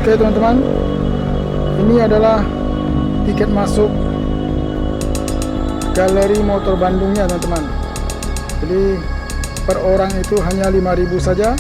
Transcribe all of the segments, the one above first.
Oke teman-teman, ini adalah tiket masuk galeri motor Bandungnya teman-teman. Jadi per orang itu hanya 5.000 saja.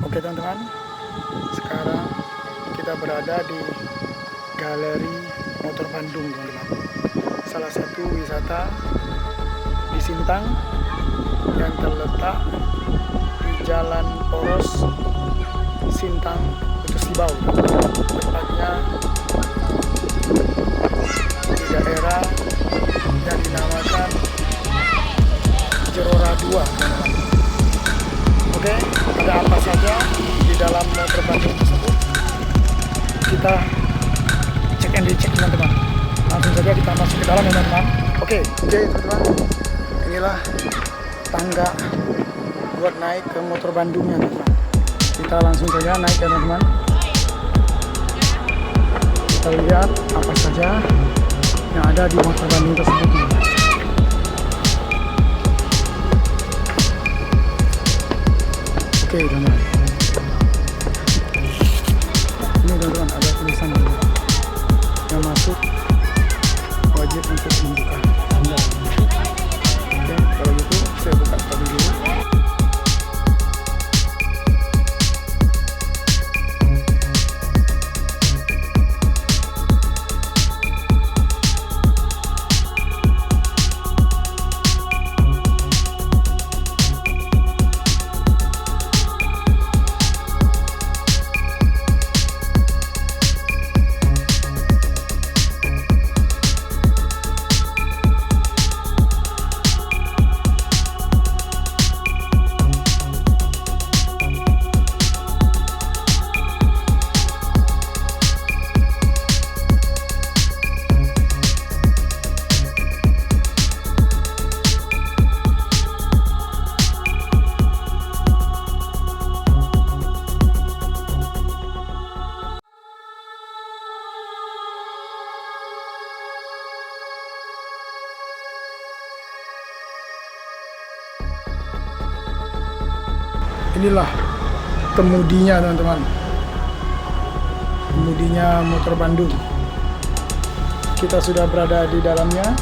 Oke teman-teman, sekarang kita berada di galeri motor Bandung teman-teman. Salah satu wisata di Sintang yang terletak di jalan poros Sintang itu Sibau, tepatnya di daerah yang dinamakan Jerora 2 teman-teman. Oke, ada apa saja di dalam motor Bandung tersebut? Kita cek and recheck teman-teman. Langsung saja kita masuk ke dalam ya teman-teman. Oke teman-teman. Inilah tangga buat naik ke motor Bandungnya teman-teman. Kita langsung saja naik ya teman-teman. Kita lihat apa saja yang ada di motor Bandung tersebut teman-teman. Oke teman-teman, ini teman-teman ada tulisan yang masuk wajib untuk membuka. Oke, kalau gitu saya buka tadi dulu. Inilah kemudinya teman-teman, kemudinya motor Bandung. Kita sudah berada di dalamnya.